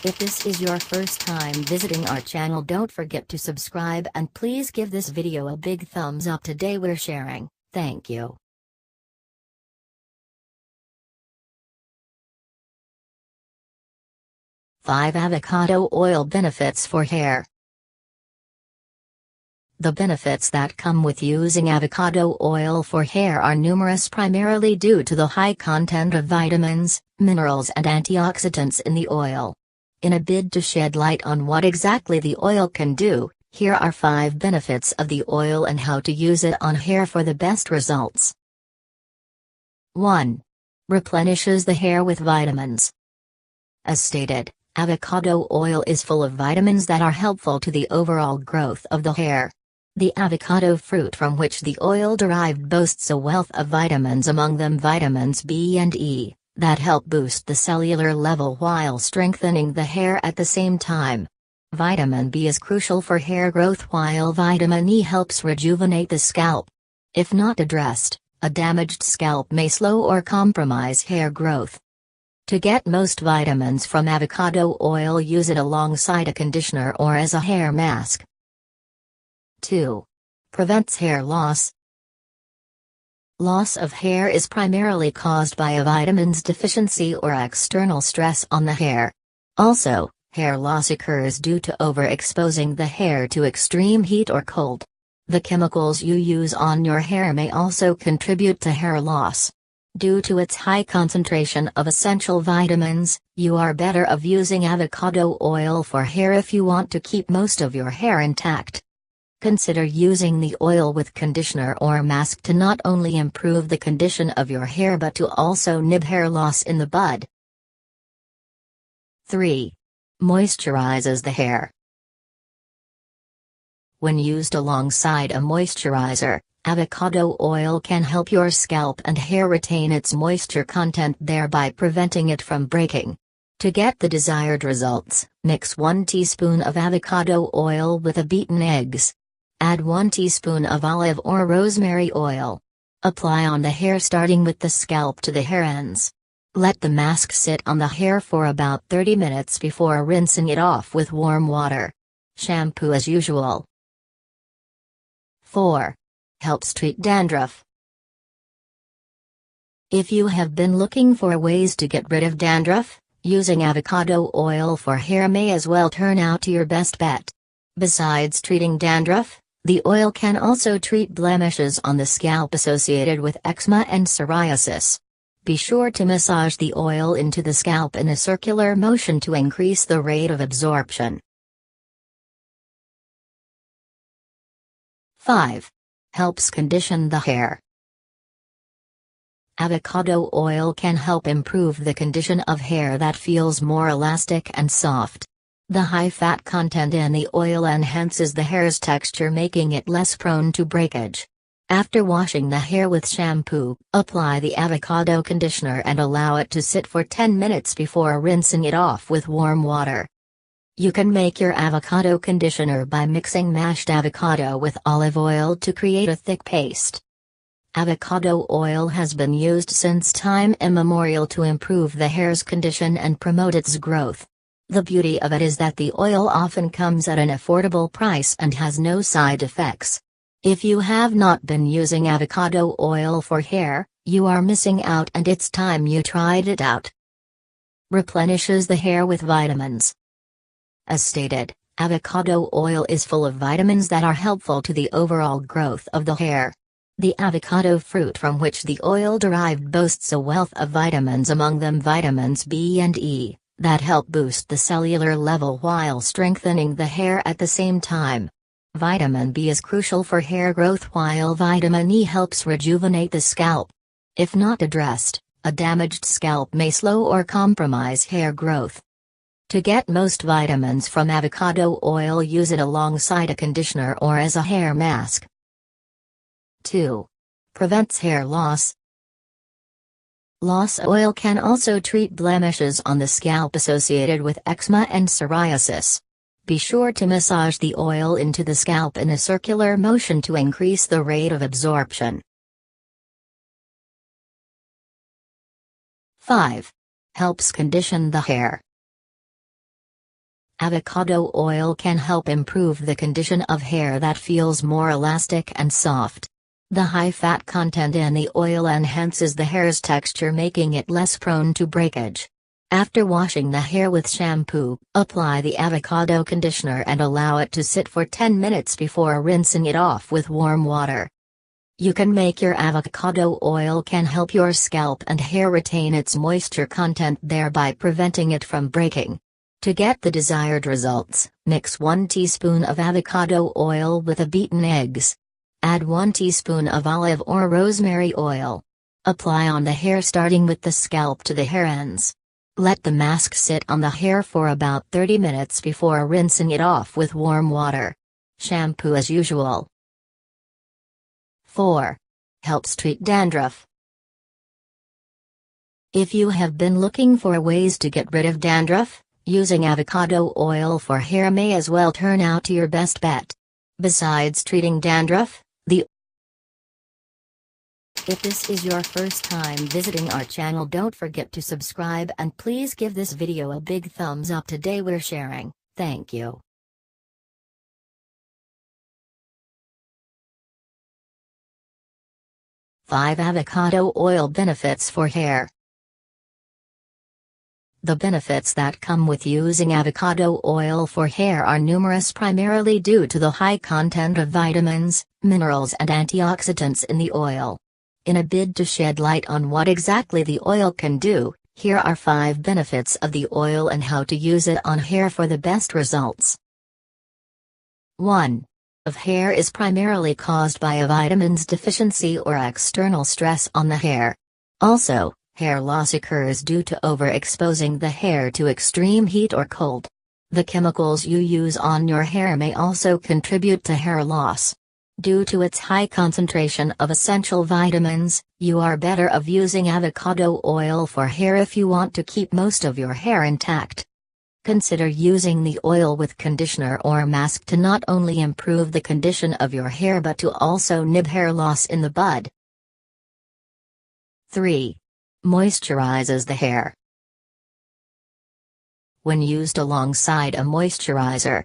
If this is your first time visiting our channel, don't forget to subscribe and please give this video a big thumbs up. Today we're sharing. Thank you. 5 Avocado Oil Benefits for Hair. The benefits that come with using avocado oil for hair are numerous, primarily due to the high content of vitamins, minerals and antioxidants in the oil. In a bid to shed light on what exactly the oil can do, here are 5 benefits of the oil and how to use it on hair for the best results. 1. Replenishes the hair with vitamins. As stated, avocado oil is full of vitamins that are helpful to the overall growth of the hair. The avocado fruit from which the oil derived boasts a wealth of vitamins, among them vitamins B and E, that help boost the cellular level while strengthening the hair at the same time. Vitamin B is crucial for hair growth, while vitamin E helps rejuvenate the scalp. If not addressed, a damaged scalp may slow or compromise hair growth. To get most vitamins from avocado oil, use it alongside a conditioner or as a hair mask. 2. Prevents hair loss. Loss of hair is primarily caused by a vitamins deficiency or external stress on the hair. Also, hair loss occurs due to overexposing the hair to extreme heat or cold. The chemicals you use on your hair may also contribute to hair loss. Due to its high concentration of essential vitamins, you are better off using avocado oil for hair if you want to keep most of your hair intact. Consider using the oil with conditioner or mask to not only improve the condition of your hair but to also nib hair loss in the bud. 3. Moisturizes the hair. When used alongside a moisturizer, avocado oil can help your scalp and hair retain its moisture content, thereby preventing it from breaking. To get the desired results, mix 1 teaspoon of avocado oil with a beaten eggs. Add 1 teaspoon of olive or rosemary oil. Apply on the hair starting with the scalp to the hair ends. Let the mask sit on the hair for about 30 minutes before rinsing it off with warm water. Shampoo as usual. 4. Helps treat dandruff. If you have been looking for ways to get rid of dandruff, using avocado oil for hair may as well turn out your best bet. Besides treating dandruff, the oil can also treat blemishes on the scalp associated with eczema and psoriasis. Be sure to massage the oil into the scalp in a circular motion to increase the rate of absorption. 5. Helps condition the hair. Avocado oil can help improve the condition of hair that feels more elastic and soft. The high fat content in the oil enhances the hair's texture, making it less prone to breakage. After washing the hair with shampoo, apply the avocado conditioner and allow it to sit for 10 minutes before rinsing it off with warm water. You can make your avocado conditioner by mixing mashed avocado with olive oil to create a thick paste. Avocado oil has been used since time immemorial to improve the hair's condition and promote its growth. The beauty of it is that the oil often comes at an affordable price and has no side effects. If you have not been using avocado oil for hair, you are missing out, and it's time you tried it out. Replenishes the hair with vitamins. As stated, avocado oil is full of vitamins that are helpful to the overall growth of the hair. The avocado fruit from which the oil derived boasts a wealth of vitamins, among them vitamins B and E, that help boost the cellular level while strengthening the hair at the same time. Vitamin B is crucial for hair growth, while vitamin E helps rejuvenate the scalp. If not addressed, a damaged scalp may slow or compromise hair growth. To get most vitamins from avocado oil, use it alongside a conditioner or as a hair mask. 2. Prevents hair loss. Loss oil can also treat blemishes on the scalp associated with eczema and psoriasis. Be sure to massage the oil into the scalp in a circular motion to increase the rate of absorption. 5. Helps condition the hair. Avocado oil can help improve the condition of hair that feels more elastic and soft. The high fat content in the oil enhances the hair's texture, making it less prone to breakage. After washing the hair with shampoo, apply the avocado conditioner and allow it to sit for 10 minutes before rinsing it off with warm water. You can make your avocado oil can help your scalp and hair retain its moisture content, thereby preventing it from breaking. To get the desired results, mix 1 teaspoon of avocado oil with a beaten eggs. Add 1 teaspoon of olive or rosemary oil. Apply on the hair starting with the scalp to the hair ends. Let the mask sit on the hair for about 30 minutes before rinsing it off with warm water. Shampoo as usual. 4. Helps treat dandruff. If you have been looking for ways to get rid of dandruff, using avocado oil for hair may as well turn out to your best bet. Besides treating dandruff, If this is your first time visiting our channel, don't forget to subscribe and please give this video a big thumbs up. Today we're sharing, thank you. 5 Avocado oil benefits for hair. The benefits that come with using avocado oil for hair are numerous, primarily due to the high content of vitamins, minerals and antioxidants in the oil. In a bid to shed light on what exactly the oil can do, here are 5 benefits of the oil and how to use it on hair for the best results. 1. Of hair is primarily caused by a vitamins deficiency or external stress on the hair. Also, hair loss occurs due to overexposing the hair to extreme heat or cold. The chemicals you use on your hair may also contribute to hair loss. Due to its high concentration of essential vitamins, you are better off using avocado oil for hair if you want to keep most of your hair intact. Consider using the oil with conditioner or mask to not only improve the condition of your hair but to also nib hair loss in the bud. 3. Moisturizes the hair. When used alongside a moisturizer,